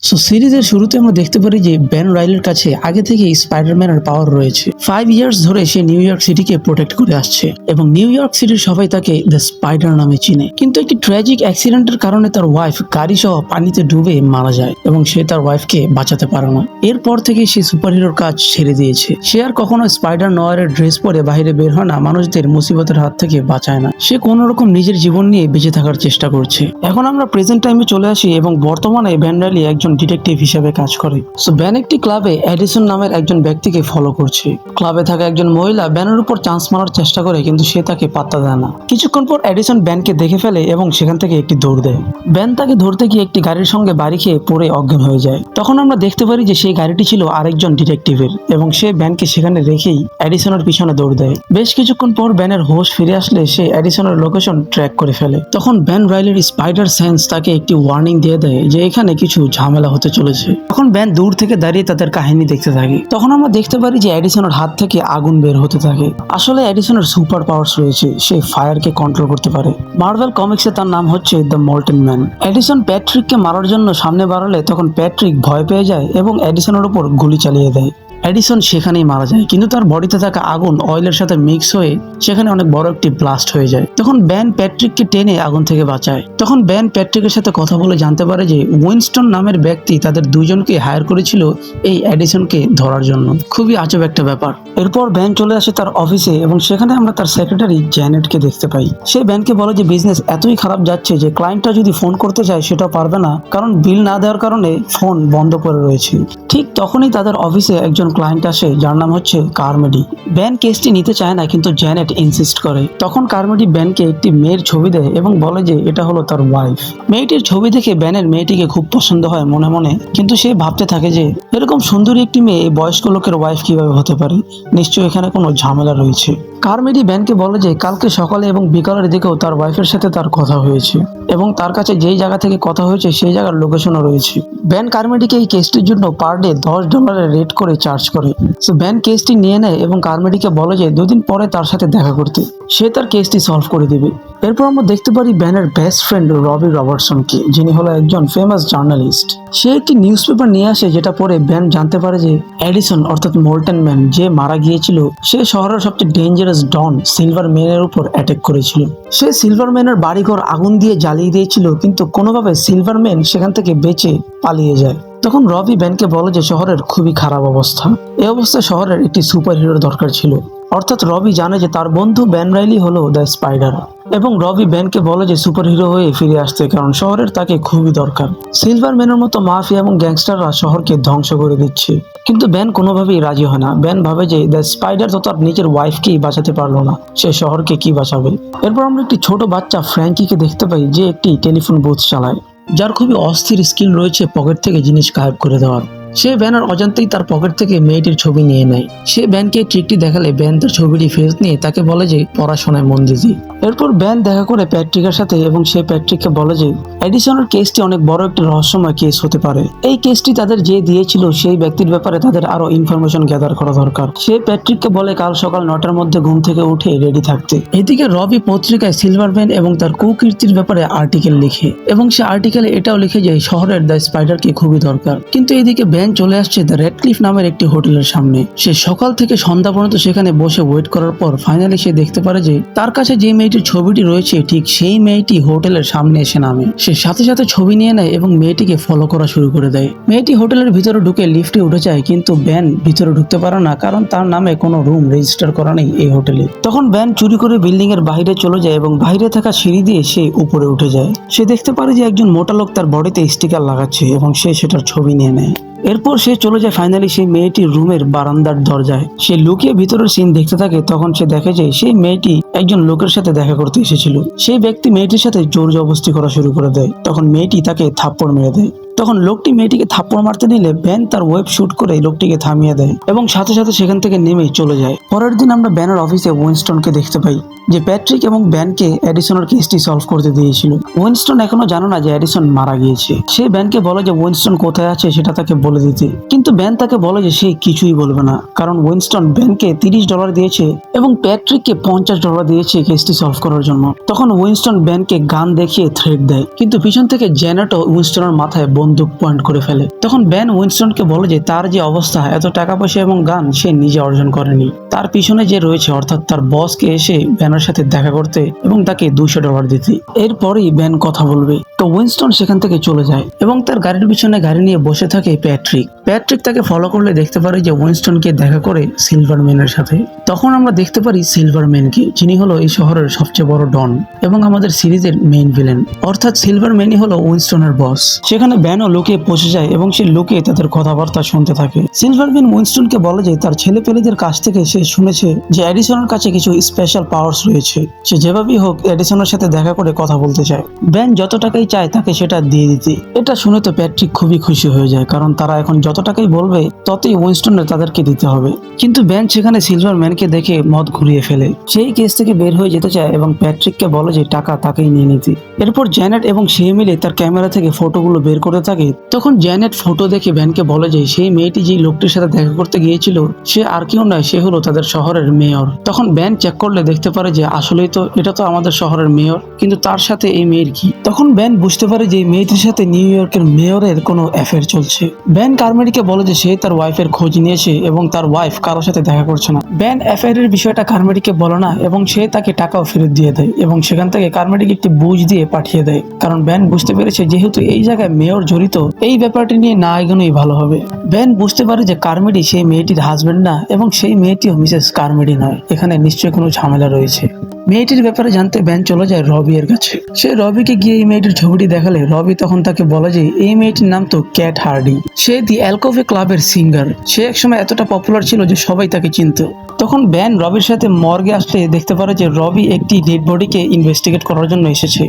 So সিরিজের শুরুতে আমরা দেখতে পারি যে বেন রাইলের কাছে আগে থেকেই স্পাইডারম্যানের পাওয়ার রয়েছে। 5 ইয়ার্স ধরে সে নিউ ইয়র্ক সিটিকে প্রোটেক্ট করে আসছে এবং নিউ ইয়র্ক সিটির সবাই তাকে দ্য স্পাইডার নামে চিনে। কিন্তু একটি ট্র্যাজিক অ্যাক্সিডেন্টের কারণে তার ওয়াইফ গাড়ি সহ পানিতে ডুবে মারা যায় এবং সে তার ওয়াইফকে বাঁচাতে পারে না। এরপর থেকে সে সুপারহিরোর কাজ ছেড়ে দিয়েছে। সে আর কখনো স্পাইডার নোয়ারের ড্রেস পরে বাইরে বের হয় না, মানুষদের মুসিবতের হাত থেকে বাঁচায় না। সে কোনো রকম নিজের জীবন নিয়ে বেঁচে থাকার চেষ্টা করছে। এখন আমরা প্রেজেন্ট টাইমে চলে আসি এবং বর্তমানে বেন রাইলি একজন ডিটেকটিভ হিসেবে কাজ করে। সো বেন একটি ক্লাবে এডিসন নামের একজন ব্যক্তিকে ফলো করছে। ক্লাবে থাকা একজন মহিলা বেনের উপর চান্স মারার চেষ্টা করে কিন্তু সে তাকে পাত্তা দেয় না। কিছুক্ষণ পর এডিসন বেনকে দেখে ফেলে এবং সেখান থেকে একটি দৌড় দেয়। বেন তাকে ধরতে গিয়ে একটি গাড়ির সঙ্গে বাড়ি খেয়ে পড়ে অজ্ঞান হয়ে যায়। তখন আমরা দেখতে পারি যে সেই গাড়িটি ছিল আরেকজন ডিটেকটিভের এবং সে বেনকে সেখানে রেখেই এডিসনের পিছনে দৌড় দেয়। বেশ কিছুক্ষণ পর বেনের হোশ ফিরে আসলে সে এডিসনের লোকেশন ট্র্যাক করে ফেলে। তখন বেন রাইলির স্পাইডার সেন্স তাকে একটি ওয়ার্নিং দিয়ে দেয় যে এখানে কিছু ঝামেলা হতে চলেছে। তখন বেন দূর থেকে দাঁড়িয়ে তাদের কাহিনী দেখতে থাকে। তখন আমরা দেখতে পারি যে এডিসনের হাত থেকে আগুন বের হতে থাকে। আসলে এডিসনের সুপার পাওয়ার্স রয়েছে, সে ফায়ারকে কন্ট্রোল করতে পারে। মার্ভেল কমিক্সে তার নাম হচ্ছে দ্য মল্টেন ম্যান। এডিসন প্যাট্রিককে মারার জন্য সামনে বাড়ালে তখন প্যাট্রিক ভয় পেয়ে যায় এবং এডিসনের উপর গুলি চালিয়ে দেয়। এডিসন সেখানেই মারা যায়, কিন্তু তার বডিতে থাকা আগুন অয়েলের সাথে মিক্স হয়ে সেখানে অনেক বড় একটি ব্লাস্ট হয়ে যায়। তখন বেন প্যাট্রিককে টেনে আগুন থেকে বাঁচায়। তখন বেন প্যাট্রিকের সাথে কথা বলে জানতে পারে যে উইনস্টন নামের ব্যক্তি তাদের দুইজনকে হায়ার করেছিল এই এডিসনকে ধরার জন্য। খুবই আজব একটা ব্যাপার। এরপর বেন চলে আসে তার অফিসে এবং সেখানে আমরা তার সেক্রেটারি জ্যানেটকে দেখতে পাই। সে বেনকে বলে যে বিজনেস এতই খারাপ যাচ্ছে যে ক্লায়েন্টটা যদি ফোন করতে চায় সেটাও পারবে না, কারণ বিল না দেওয়ার কারণে ফোন বন্ধ করে রয়েছে। ঠিক তখনই তাদের অফিসে একজন ক্লায়েন্ট আসে যার নাম হচ্ছে কার্মেডি। বেন কেসটি নিতে চায় না কিন্তু জ্যানেট ইনসিস্ট করে। তখন কার্মেডি বেনকে একটি মেয়ের ছবি দেয় এবং বলে যে এটা হলো তার ওয়াইফ। মেয়েটির ছবি দেখে বেনের মেয়েটিকে খুব পছন্দ হয় মনে মনে, কিন্তু সে ভাবতে থাকে যে এরকম সুন্দরী একটি মেয়ে এই বয়স্ক লোকের ওয়াইফ কিভাবে হতে পারে, নিশ্চয়ই এখানে কোনো ঝামেলা রয়েছে। কার্মেডি বেনকে বলে যে কালকে সকালে এবং বিকালের দিকেও তার ওয়াইফের সাথে তার কথা হয়েছে এবং তার কাছে যেই জায়গা থেকে কথা হয়েছে সেই জায়গার লোকেশনও রয়েছে। বেন কার্মেডিকে এই কেসটির জন্য পার ডে $10 রেট করে চার্জ করে। সো বেন কেসটি নিয়ে নেয় এবং কার্মেডিকে বলে যে 2 দিন পরে তার সাথে দেখা করতে, সে তার কেসটি সলভ করে দিবে। এরপর আমরা দেখতে পারি বেনের বেস্ট ফ্রেন্ড রবি রবার্টসনকে, যিনি হলো একজন ফেমাস জার্নালিস্ট। সে একটি নিউজ পেপার নিয়ে আসে যেটা পরে বেন জানতে পারে যে এডিসন অর্থাৎ মোল্টেন ম্যান যে মারা গিয়েছিল সে শহরের সবচেয়ে ডেঞ্জারাস ডন সিলভার ম্যানের উপর অ্যাটাক করেছিল। সে সিলভার ম্যানের বাড়িঘর আগুন দিয়ে জ্বালিয়ে দিয়েছিল, কিন্তু কোনোভাবে সিলভার ম্যান সেখান থেকে বেঁচে পালিয়ে যায়। তখন রবি বেনকে বলে যে শহরের খুবই খারাপ অবস্থা, এই অবস্থায় শহরের একটি সুপার হিরোর দরকার ছিল। অর্থাৎ রবি জানে যে তার বন্ধু বেন রাইলি হলো দ্য স্পাইডার এবং রবি বেনকে বলে যে সুপার হিরো হয়ে ফিরে আসতে, কারণ শহরের তাকে খুবই দরকার। সিলভার ম্যানের মতো মাফিয়া এবং গ্যাংস্টাররা শহরকে ধ্বংস করে দিচ্ছে, কিন্তু বেন কোনোভাবেই রাজি হয় না। বেন ভাবে যে দ্য স্পাইডার তো তার নিজের ওয়াইফকেই বাঁচাতে পারলো না, সে শহরকে কি বাঁচাবে। এরপর আমরা একটি ছোট বাচ্চা ফ্র্যাঙ্কিকে দেখতে পাই যে একটি টেলিফোন বুথ চালায়, যার খুবই অস্থির স্কিল রয়েছে পকেট থেকে জিনিস গায়েব করে দেওয়ার। সে ব্যানের অজান্তেই তার পকেট থেকে মেয়েটির ছবি নিয়ে নেয়। সে ব্যানকে ট্রিকটি দেখালে ব্যান তার ছবিটি ফেরত নিয়ে তাকে বলে যে পড়াশোনায় মন দিতে। এরপর ব্যান দেখা করে প্যাট্রিকের সাথে এবং সে প্যাট্রিককে বলে যে এডিসনের কেসটি অনেক বড় একটি রহস্যময় কেস হতে পারে। এই কেসটি তাদের যে দিয়েছিল সেই ব্যক্তির ব্যাপারে তাদের আরো ইনফরমেশন গ্যাদার করা দরকার। সে প্যাট্রিককে বলে কাল সকাল 9টার মধ্যে ঘুম থেকে উঠে রেডি থাকতে। এদিকে রবি পত্রিকায় সিলভার ম্যান এবং তার কুকীর্তির ব্যাপারে আর্টিকেল লিখে এবং সে আর্টিকেলে এটাও লিখে যে শহরের দ্য স্পাইডারকে খুবই দরকার। কিন্তু এদিকে ব্যান চলে আসছে দ্য রেডক্লিফ নামের একটি হোটেলের সামনে। সে সকাল থেকে সন্ধ্যা পর্যন্ত সেখানে বসে ওয়েট করার পর ফাইনালি সে দেখতে পারে যে তার কাছে যে মেয়েটির ছবিটি রয়েছে ঠিক সেই মেয়েটি হোটেলের সামনে এসে নামে। সে সাথে সাথে ছবি নিয়ে নেয় এবং মেয়েটিকে ফলো করা শুরু করে দেয়। মেয়েটি হোটেলের ভিতরে ঢুকে লিফটে উঠে যায়, কিন্তু ব্যান ভিতরে ঢুকতে পারে না, কারণ তার নামে কোনো রুম রেজিস্টার করা নেই এই হোটেলে। তখন ব্যান চুরি করে বিল্ডিং এর বাইরে চলে যায় এবং বাইরে থাকা সিঁড়ি দিয়ে সে উপরে উঠে যায়। সে দেখতে পারে যে একজন মোটা লোক তার বডিতে স্টিকার লাগাচ্ছে এবং সে সেটার ছবি নিয়ে নেয়। এরপর সে চলে যায় ফাইনালি সেই মেয়েটির রুমের বারান্দার দরজায়। সে লুকিয়ে ভিতরের সিন দেখতে থাকে। তখন সে দেখে যে সেই মেয়েটি একজন লোকের সাথে দেখা করতে এসেছিল। সেই ব্যক্তি মেয়েটির সাথে জোর জবরদস্তি করা শুরু করে দেয়। তখন মেয়েটি তাকে থাপ্পড় মেরে দেয়। তখন লোকটি মেয়েটিকে থাপ্পড় মারতে নিলে ব্যান তার ওয়েব শুট করে লোকটিকে থামিয়ে দেয় এবং সাথে সাথে সেখান থেকে নেমে চলে যায়। পরের দিন আমরা ব্যানের অফিসে উইনস্টনকে দেখতে পাই যে প্যাট্রিক এবং ব্যানকে এডিসনের কেসটি সলভ করতে দিয়েছিল। উইনস্টন এখনো জানে না যে এডিসন মারা গিয়েছে। সে ব্যানকে বলে যে উইনস্টন কোথায় আছে সেটা তাকে বলে দিতে, কিন্তু ব্যান তাকে বলে যে সে কিছুই বলবে না, কারণ উইনস্টন ব্যানকে $30 দিয়েছে এবং প্যাট্রিককে $50 দিয়েছে কেসটি সলভ করার জন্য। তখন উইনস্টন ব্যানকে গান দেখিয়ে থ্রেট দেয়, কিন্তু পিছন থেকে জ্যানেটও উইনস্টনের মাথায় বন্দুক পয়েন্ট করে ফেলে। তখন ব্যান উইনস্টনকে বলে যে তার যে অবস্থা, এত টাকা পয়সা এবং গান সে নিজে অর্জন করেনি, তার পিছনে যে রয়েছে অর্থাৎ তার বসকে এসে ব্যানের সাথে দেখা করতে এবং তাকে $200 দিতে। এরপরেই ব্যান কথা বলবে। তো উইনস্টন সেখান থেকে চলে যায় এবং তার গাড়ির পিছনে গাড়ি নিয়ে বসে থাকে প্যাট্রিক তাকে ফলো করলে দেখতে পারে যে উইনস্টনকে দেখা করে সিলভারম্যানের সাথে। তখন আমরা দেখতে পারি সিলভারম্যানকে, যিনি হলো এই শহরের সবচেয়ে বড় ডন এবং আমাদের সিরিজের মেইন ভিলেন, অর্থাৎ সিলভারম্যানই হলো উইনস্টনের বস। সেখানে ব্যানও লুকিয়ে পৌঁছে যায় এবং সে লুকিয়ে তাদের কথাবার্তা শুনতে থাকে। সিলভারম্যান উইনস্টনকে বলে যে তার ছেলেপেলেদের কাছ থেকে সে শুনেছে যে এডিসনের কাছে কিছু স্পেশাল পাওয়ার্স রয়েছে, সে যেভাবেই হোক এডিসনের সাথে দেখা করে কথা বলতে চায়। ব্যান যত টাকাই চায় তাকে সেটা দিয়ে দিতে। এটা শুনে তো প্যাট্রিক খুবই খুশি হয়ে যায়, কারণ তারা এখন যত টাকাই বলবে ততই উইনস্টনের তাদেরকে দিতে হবে। কিন্তু ব্যান সেখানে সিলভারম্যানকে দেখে মত ঘুরিয়ে ফেলে, সেই কেস থেকে বের হয়ে যেতে চায় এবং প্যাট্রিককে বলে যে টাকা তাকেই নিয়ে নিতে। এরপর জ্যানেট এবং সে মিলে তার ক্যামেরা থেকে ফটোগুলো বের করে থাকে। তখন জ্যানেট ফটো দেখে ব্যানকে বলে যে সেই মেয়েটি যে লোকটির সাথে দেখা করতে গিয়েছিল সে আর কেউ নয়, সে হলো তাদের শহরের মেয়র। তখন ব্যান চেক করলে দেখতে পারে যে আসলেই তো এটা তো আমাদের শহরের মেয়র, কিন্তু তার সাথে এই মেয়ের কি? তখন ব্যান বুঝতে পারে যে এই মেয়েটির সাথে নিউ ইয়র্কের মেয়রের কোনো অ্যাফেয়ার চলছে। ব্যান কার্মেডিকে বলে যে সে তার ওয়াইফের খোঁজ নিয়েছে এবং তার ওয়াইফ কারোর সাথে দেখা করছে না। ব্যান অ্যাফেয়ারের বিষয়টা কার্মেডিকে বলে না এবং সে তাকে টাকাও ফেরত দিয়ে দেয় এবং সেখান থেকে কার্মেডিকে একটি বুঝ দিয়ে পাঠিয়ে দেয়, কারণ ব্যান বুঝতে পেরেছে যেহেতু এই জায়গায় মেয়র জড়িত, এই ব্যাপারটি নিয়ে না এগোনোই ভালো হবে। ব্যান বুঝতে পারে যে কার্মেডি সেই মেয়েটির হাজবেন্ড না এবং সেই মেয়েটিও মিসেস কার্মেডি নয়, এখানে নিশ্চয়ই কোনো ঝামেলা রয়েছে। মেয়েটির ব্যাপারে জানতে ব্যান চলে যায় রবি এর কাছে। সে রবিকে গিয়ে এই মেয়েটির ছবিটি দেখালে রবি তখন তাকে বলে যে এই মেয়েটির নাম তো ক্যাট হার্ডি, সে দি অ্যালকোভে ক্লাবের সিঙ্গার। সে একসময় এতটা পপুলার ছিল যে সবাই তাকে চিনত। তখন ব্যান রবির সাথে মর্গে আসলে দেখতে পারে যে রবি একটি ডেড বডিকে ইনভেস্টিগেট করার জন্য এসেছে,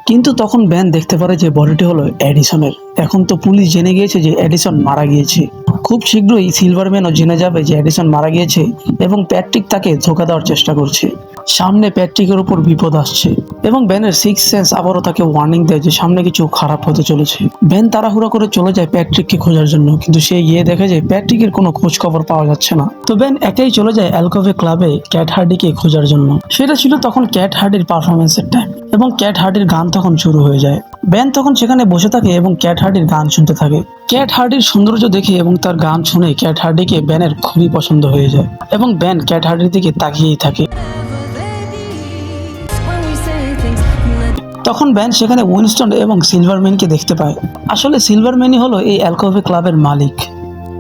কিন্তু তখন ব্যান দেখতে পারে যে বডিটি হলো এডিসনের। এখন তো পুলিশ জেনে গিয়েছে যে এডিসন মারা গিয়েছে। খুব শীঘ্রই সিলভারম্যানও জেনে যাবে যে এডিসন মারা গিয়েছে এবং প্যাট্রিক তাকে ধোঁকা দেওয়ার চেষ্টা করছে। সামনে প্যাট্রিকের উপর বিপদ আসছে এবং ব্যানের সিক্স সেন্স আবারও তাকে ওয়ার্নিং দেয় যে সামনে কিছু খারাপ হতে চলেছে। ব্যান তাড়াহুড়ো করে চলে যায় প্যাট্রিককে খোঁজার জন্য, কিন্তু সে গিয়ে দেখে যে প্যাট্রিকের কোনো খোঁজ খবর পাওয়া যাচ্ছে না। তো ব্যান একাই চলে যায় অ্যালকোভে ক্লাবে ক্যাট হার্ডিকে খোঁজার জন্য। সেটা ছিল তখন ক্যাট হার্ডির পারফরমেন্সের টাইম এবং ক্যাট হার্ডির গান তখন শুরু হয়ে যায়। ব্যান তখন সেখানে বসে থাকে এবং ক্যাট হার্ডির গান শুনতে থাকে। ক্যাট হার্ডির সৌন্দর্য দেখে এবং তার গান শুনে ক্যাট হার্ডিকে ব্যানের খুবই পছন্দ হয়ে যায় এবং ব্যান ক্যাট হার্ডির দিকে তাকিয়েই থাকে। তখন ব্যান সেখানে উইনস্টন এবং সিলভারম্যানকে দেখতে পায়। আসলে সিলভারম্যানই হলো এই অ্যালকোভে ক্লাবের মালিক।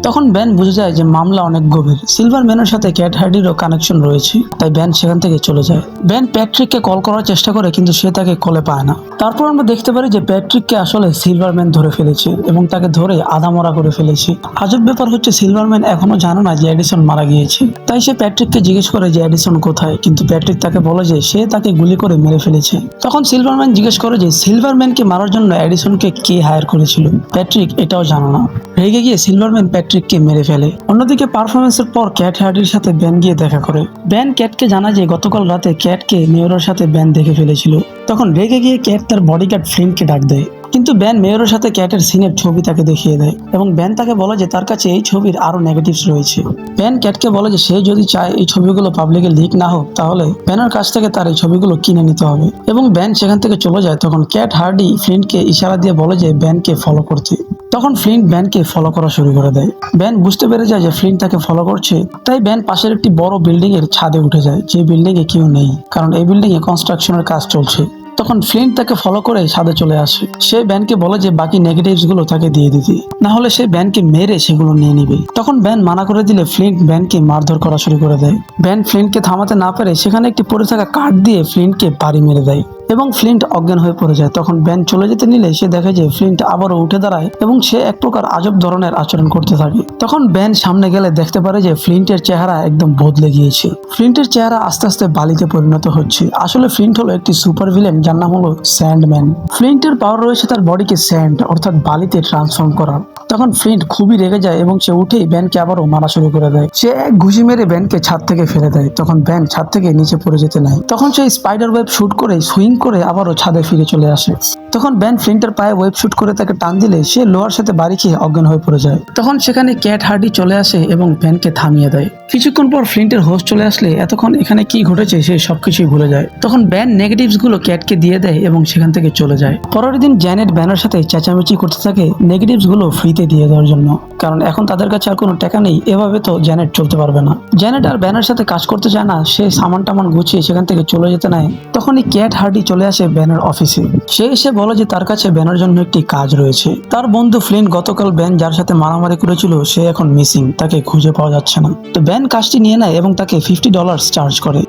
তখন ব্যান বুঝে যায় যে মামলা অনেক গভীর, সিলভারম্যানের সাথে ক্যাট হার্ডিরও কানেকশন রয়েছে, তাই ব্যান সেখান থেকে চলে যায়। ব্যান প্যাট্রিককে কল করার চেষ্টা করে কিন্তু সে তাকে কলে পায় না। তারপর আমরা দেখতে পারি যে প্যাট্রিককে আসলে সিলভারম্যান ধরে ফেলেছে এবং তাকে ধরে আধামরা করে ফেলেছে। আজব ব্যাপার হচ্ছে সিলভারম্যান এখনো জানে না যে এডিসন মারা গিয়েছে, তাই সে প্যাট্রিককে জিজ্ঞেস করে যে এডিসন কোথায়, কিন্তু প্যাট্রিক তাকে বলে যে সে তাকে গুলি করে মেরে ফেলেছে। তখন সিলভারম্যান জিজ্ঞেস করে যে সিলভারম্যানকে মারার জন্য এডিসনকে কে হায়ার করেছিল। প্যাট্রিক এটাও জানে না। রেগে গিয়ে সিলভারম্যান প্যাট্রিককে মেরে ফেলে। অন্যদিকে পারফরমেন্সের পর ক্যাট হার্ডির সাথে ব্যান গিয়ে দেখা করে। ব্যান ক্যাটকে জানায় যে গতকাল রাতে ক্যাটকে মেয়রের সাথে ব্যান দেখে ফেলেছিল। তখন রেগে গিয়ে ক্যাট তার বডিগার্ড ফ্লিন্টকে ডাক দেয়, কিন্তু ব্যান মেয়রের সাথে ক্যাটের সিনের ছবি তাকে দেখিয়ে দেয় এবং ব্যান তাকে বলে যে তার কাছে এই ছবির আরো নেগেটিভস রয়েছে। ব্যান ক্যাটকে বলে যে সে যদি চায় এই ছবিগুলো পাবলিকে লিক না হোক তাহলে ব্যানের কাছ থেকে তার এই ছবিগুলো কিনে নিতে হবে এবং ব্যান সেখান থেকে চলে যায়। তখন ক্যাট হার্ডি ফ্লিন্টকে ইশারা দিয়ে বলে যে ব্যানকে ফলো করতে। তখন ফ্লিন্ট ব্যানকে ফলো করা শুরু করে দেয়। ব্যান বুঝতে পেরে যায় যে ফ্লিন্ট তাকে ফলো করছে, তাই ব্যান পাশের একটি বড় বিল্ডিং এর ছাদে উঠে যায়, যে বিল্ডিং এ কেউ নেই, কারণ এই বিল্ডিং এ কনস্ট্রাকশনের কাজ চলছে। তখন ফ্লিন্ট তাকে ফলো করে ছাদে চলে আসে। সে ব্যানকে বলে যে বাকি নেগেটিভস গুলো তাকে দিয়ে দিতে, না হলে সে ব্যানকে মেরে সেগুলো নিয়ে নিবে। তখন ব্যান মানা করে দিলে ফ্লিন্ট ব্যানকে মারধর করা শুরু করে দেয়। ব্যান ফ্লিন্টকে থামাতে না পেরে সেখানে একটি পড়ে থাকা কাঠ দিয়ে ফ্লিন্টকে বাড়ি মেরে দেয় এবং ফ্লিন্ট অজ্ঞান হয়ে পড়ে যায়। তখন ব্যান চলে যেতে নিলে সে দেখে যে ফ্লিন্ট আবারও উঠে দাঁড়ায় এবং সে এক প্রকার আজব ধরনের আচরণ করতে থাকে। তখন ব্যান সামনে গেলে দেখতে পারে যে ফ্লিন্টের চেহারা একদম বদলে গিয়েছে। ফ্লিন্টের চেহারা আস্তে আস্তে বালিতে পরিণত হচ্ছে। আসলে ফ্লিন্ট হলো একটি সুপার ভিলেন যার নাম হলো স্যান্ডম্যান। ফ্লিন্টের পাওয়ার রয়েছে তার বডিকে স্যান্ড অর্থাৎ বালিতে ট্রান্সফর্ম করার। তখন ফ্লিন্ট খুবই রেগে যায় এবং সে উঠেই ব্যানকে আবারও মারা শুরু করে দেয়। সে এক ঘুষি মেরে ব্যানকে ছাদ থেকে ফেলে দেয়। তখন ব্যান ছাদ থেকে নিচে পড়ে যেতে নেয়। তখন সে স্পাইডার ওয়েব শুট করে সুইং করে আবারও ছাদে ফিরে চলে আসে। তখন ব্যান ফ্লিন্টের পায়ে ওয়েব শুট করে তাকে টান দিলে সে লোহার সাথে বাড়ি খেয়ে অজ্ঞান হয়ে পড়ে যায়। তখন সেখানে ক্যাট হার্ডি চলে আসে এবং ব্যানকে থামিয়ে দেয়। কিছুক্ষণ পর ফ্লিন্টের হোশ চলে আসলে এতক্ষণ এখানে কি ঘটেছে সে সবকিছুই ভুলে যায়। তখন ব্যান নেগেটিভস গুলো ক্যাটকে দিয়ে দেয় এবং সেখান থেকে চলে যায়। পরের দিন জ্যানেট ব্যানের সাথে চেঁচামেচি করতে থাকে নেগেটিভস গুলো ফ্রিতে দিয়ে দেওয়ার জন্য, কারণ এখন তাদের কাছে আর কোনো টাকা নেই। এভাবে তো জ্যানেট চলতে পারবে না। জ্যানেট আর ব্যানের সাথে কাজ করতে চায় না, সে সামান টামান গুছিয়ে সেখান থেকে চলে যেতে নেয়। তখনই ক্যাট হার্ডি চলে আসে ব্যানের অফিসে। সে এসে বলে যে তার কাছে ব্যানের জন্য একটি কাজ রয়েছে। তার বন্ধু ফ্লিন্ট গতকাল ব্যান যার সাথে মারামারি করেছিল সে এখন মিসিং, তাকে খুঁজে পাওয়া যাচ্ছে না। তো ব্যান কাজটি নিয়ে নেয় এবং তাকে $50 চার্জ করে।